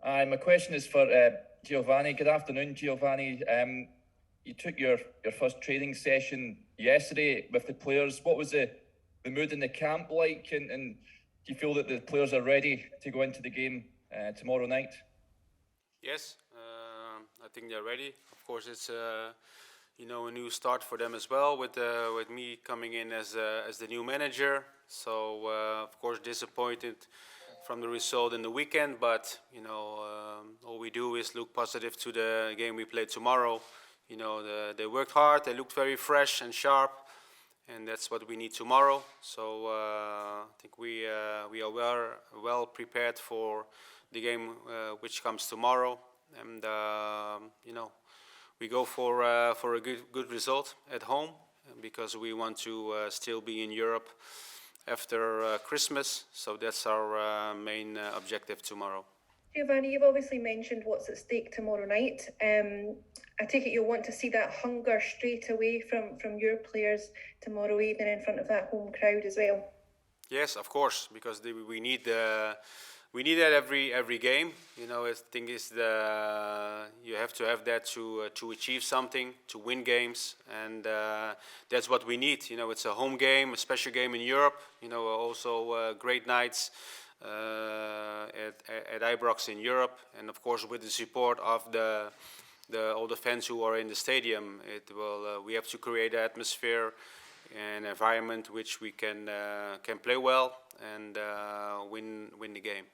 My question is for Giovanni. Good afternoon, Giovanni. You took your first training session yesterday with the players. What was the mood in the camp like, and do you feel that the players are ready to go into the game tomorrow night? Yes, I think they're ready. Of course, it's a new start for them as well with me coming in as the new manager. So of course disappointed from the result in the weekend, but all we do is look positive to the game we play tomorrow. They worked hard. They looked very fresh and sharp, and that's what we need tomorrow. So I think we are well prepared for the game which comes tomorrow, and we go for a good result at home because we want to still be in Europe after Christmas. So that's our main objective tomorrow. Giovanni, you've obviously mentioned what's at stake tomorrow night. I take it you'll want to see that hunger straight away from your players tomorrow evening in front of that home crowd as well. Yes, of course, because we need that every game. I think you have to have that to achieve something, to win games, and that's what we need. It's a home game, a special game in Europe. Also great nights at Ibrox in Europe, and of course with the support of all the fans who are in the stadium. We have to create an atmosphere and environment which we can play well and win the game.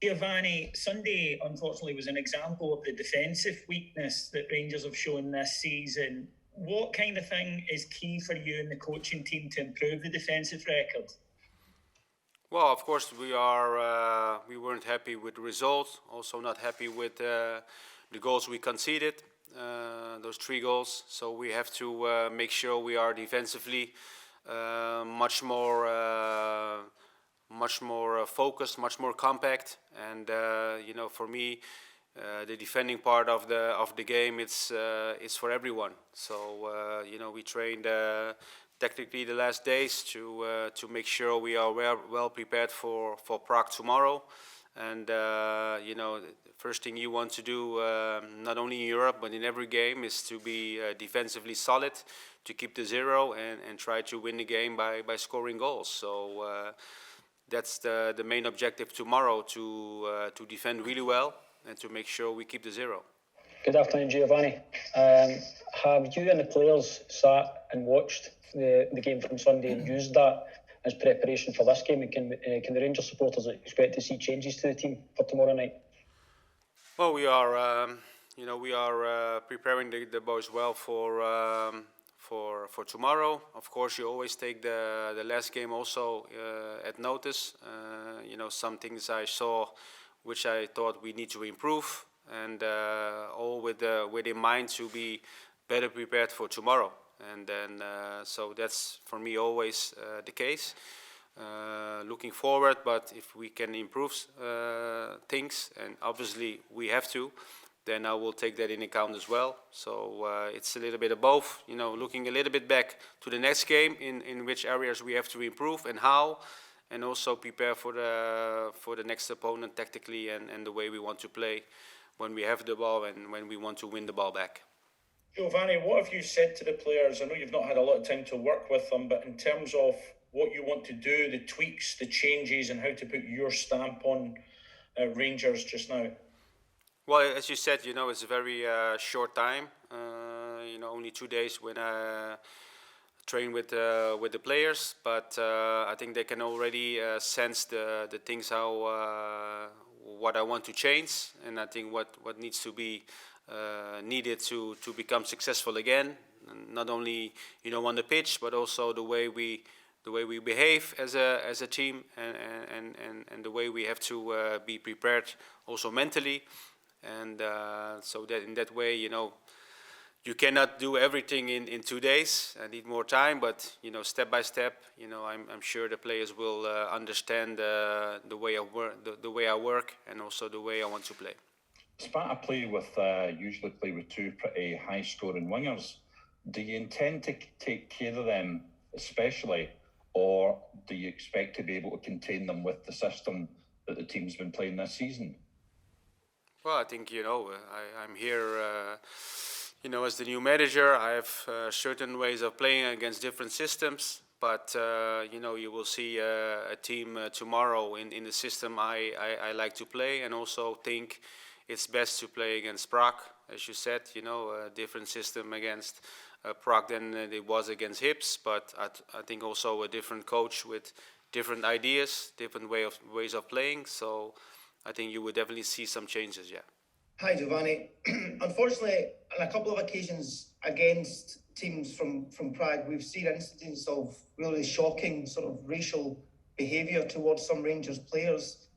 Giovanni, Sunday unfortunately was an example of the defensive weakness that Rangers have shown this season. What kind of thing is key for you and the coaching team to improve the defensive record? Well, of course we weren't happy with the result. Also not happy with the goals we conceded. Those 3 goals. So we have to make sure we are defensively much more focused, much more compact. And for me, the defending part of the game it's for everyone. So we trained technically the last days to make sure we are well prepared for Prague tomorrow. And the first thing you want to do, not only in Europe but in every game, is to be defensively solid, to keep the 0 and try to win the game by scoring goals. So that's the main objective tomorrow, to defend really well and to make sure we keep the 0. Good afternoon, Giovanni. Have you and the players sat and watched the game from Sunday and used that as preparation for this game? And can the Rangers supporters expect to see changes to the team for tomorrow night? Well, we are preparing the boys well for tomorrow. Of course, you always take the last game also at notice. Some things I saw which I thought we need to improve, and all with in mind to be better prepared for tomorrow. And then so that's for me always the case. Looking forward, but if we can improve things, and obviously we have to, then I will take that in account as well. So it's a little bit of both, looking a little bit back to the next game in which areas we have to improve and how, and also prepare for the next opponent tactically and the way we want to play when we have the ball and when we want to win the ball back. Giovanni, what have you said to the players? I know you've not had a lot of time to work with them, but in terms of what you want to do, the tweaks, the changes, and how to put your stamp on Rangers just now? Well, as you said, it's a very short time. Only 2 days when I train with the players, but I think they can already sense the things what I want to change, and I think what needs to be needed to become successful again. Not only on the pitch, but also the way we behave as a team, and the way we have to be prepared also mentally. And so that in that way, you cannot do everything in 2 days. I need more time, but step by step, I'm sure the players will understand the way I work, and also the way I want to play. Sparta usually play with 2 pretty high-scoring wingers. Do you intend to take care of them especially, or do you expect to be able to contain them with the system that the team's been playing this season? Well, I think I'm here. As the new manager, I have certain ways of playing against different systems. But you will see a team tomorrow in the system I like to play, and also think it's best to play against Prague, as you said. A different system against Prague than it was against Hips. But I think also a different coach with different ideas, different ways of playing. So I think you will definitely see some changes. Yeah. Hi, Giovanni. Unfortunately, on a couple of occasions against teams from Prague, we've seen incidents of really shocking sort of racial behaviour towards some Rangers players.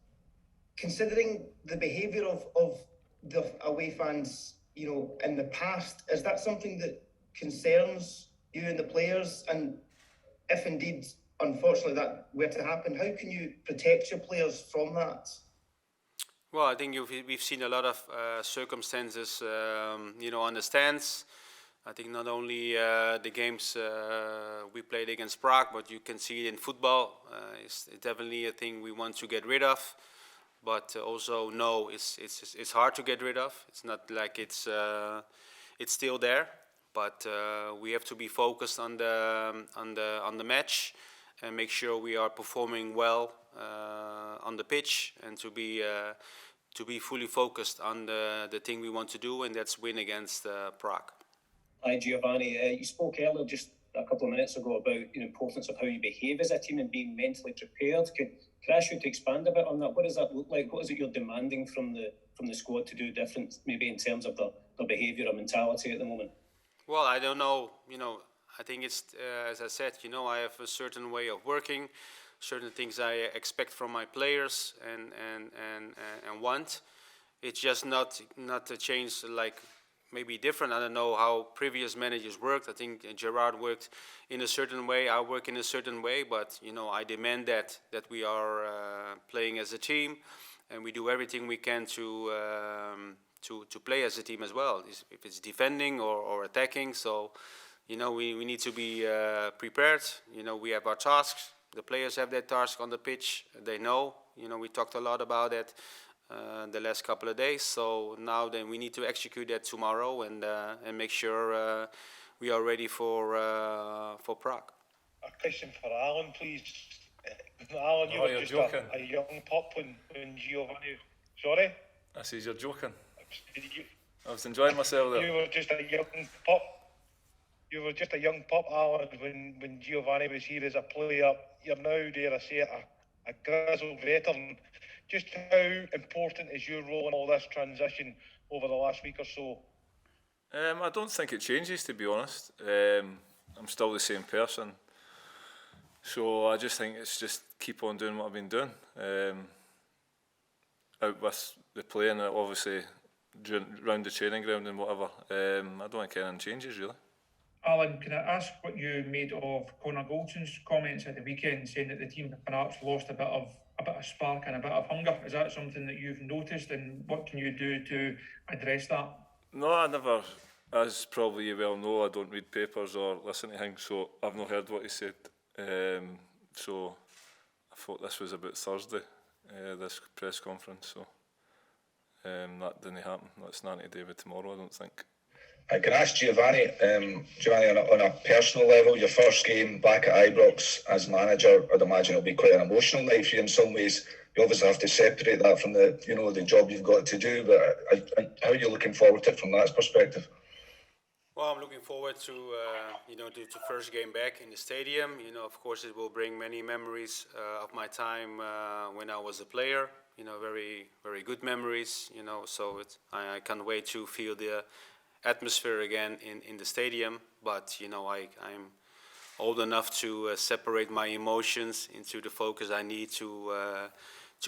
Considering the behaviour of the away fans, in the past, is that something that concerns you and the players? And if indeed, unfortunately, that were to happen, how can you protect your players from that? Well, I think we've seen a lot of circumstances, on the stands. I think not only the games we played against Prague, but you can see it in football. It's definitely a thing we want to get rid of. But also, no, it's hard to get rid of. It's not like it's still there. But we have to be focused on the match and make sure we are performing well on the pitch, and to be fully focused on the thing we want to do, and that's win against Prague. Hi, Giovanni. You spoke earlier, just a couple of minutes ago, about the importance of how you behave as a team and being mentally prepared. Could I ask you to expand a bit on that? What does that look like? What is it you're demanding from the squad to do different, maybe in terms of their behaviour or mentality at the moment? Well, I don't know. I think it's as I said. I have a certain way of working, certain things I expect from my players and want. It's just not a change like maybe different. I don't know how previous managers worked. I think Gerard worked in a certain way. I work in a certain way, but I demand that we are playing as a team, and we do everything we can to play as a team as well. If it's defending or attacking, so we need to be prepared. We have our tasks. The players have their task on the pitch. They know. We talked a lot about it the last couple of days. So now then we need to execute that tomorrow and make sure we are ready for Prague. A question for Allan, please. Allan, you were just a young pup when Giovanni. Sorry? I said you're joking. I was enjoying myself there. You were just a young pup. You were just a young pup, Allan, when Giovanni was here as a player. You're now, dare I say it, a grizzled veteran. Just how important is your role in all this transition over the last week or so? I don't think it changes, to be honest. I'm still the same person. So I just think it's just keep on doing what I've been doing. Out with the playing, obviously, round the training ground and whatever. I don't think anything changes, really. Allan, can I ask what you made of Conor Goldson's comments at the weekend, saying that the team have perhaps lost a bit of spark and a bit of hunger? Is that something that you've noticed, and what can you do to address that? No, I never, as probably you well know, I don't read papers or listen to things, so I've not heard what he said. So I thought this was about Thursday, this press conference, so that didn't happen. That's nothing to do with tomorrow, I don't think. I can ask Giovanni, on a personal level, your first game back at Ibrox as manager, I'd imagine it'll be quite an emotional night for you in some ways. You obviously have to separate that from the job you've got to do, but how are you looking forward to it from that perspective? Well, I'm looking forward to the first game back in the stadium. Of course, it will bring many memories of my time when I was a player. Very, very good memories. So I can't wait to feel the atmosphere again in the stadium. But I'm old enough to separate my emotions into the focus I need to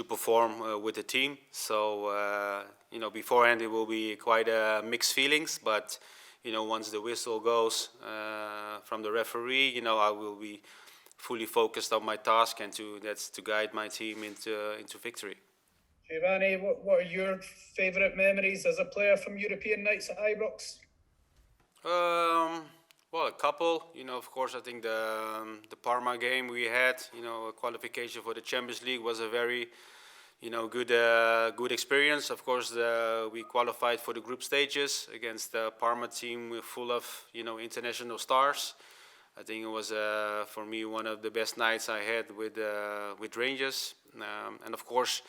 perform with the team. So beforehand it will be quite mixed feelings, but once the whistle goes from the referee, I will be fully focused on my task, and that's to guide my team into victory. Giovanni, what are your favourite memories as a player from European nights at Ibrox? Well, a couple. Of course, I think the Parma game we had, a qualification for the Champions League was a very good experience. Of course, we qualified for the group stages against the Parma team full of international stars. I think it was for me one of the best nights I had with Rangers, and of course,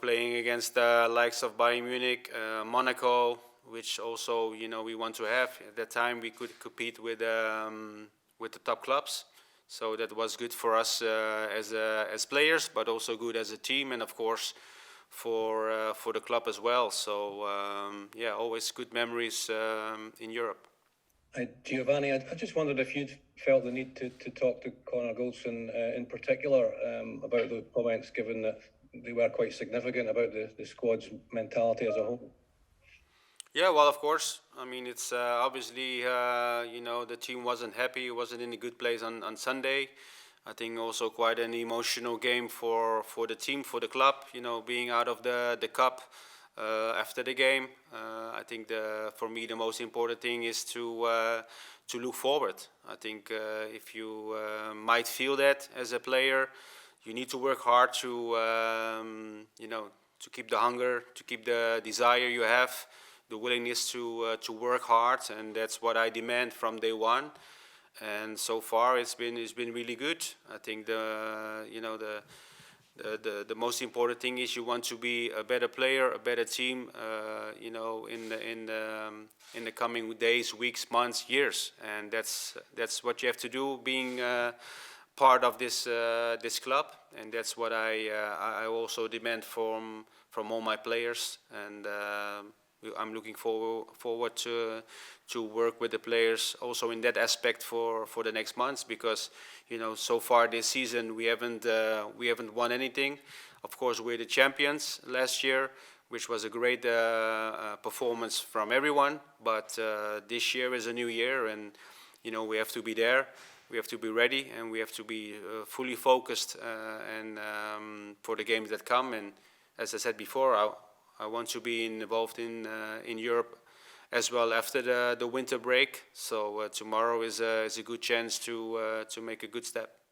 playing against the likes of Bayern Munich, Monaco, which also we want to have. At that time, we could compete with the top clubs. So that was good for us as players, but also good as a team, and of course for the club as well. So always good memories in Europe. Giovanni, I just wondered if you'd felt the need to talk to Connor Goldson in particular about the comments, given that they were quite significant about the squad's mentality as a whole. Yeah, well, of course. I mean, it's obviously, the team wasn't happy, wasn't in a good place on Sunday. I think also quite an emotional game for the team, for the club, being out of the cup after the game. I think for me the most important thing is to look forward. I think if you might feel that as a player, you need to work hard to keep the hunger, to keep the desire you have, the willingness to work hard, and that's what I demand from day one. And so far it's been really good. I think the most important thing is you want to be a better player, a better team, in the coming days, weeks, months, years, and that's what you have to do, being part of this club, and that's what I also demand from all my players, and I'm looking forward to work with the players also in that aspect for the next months, because so far this season we haven't won anything. Of course, we're the champions last year, which was a great performance from everyone. But this year is a new year, and we have to be there. We have to be ready, and we have to be fully focused and for the games that come. And as I said before, I want to be involved in Europe as well after the winter break. So tomorrow is a good chance to make a good step.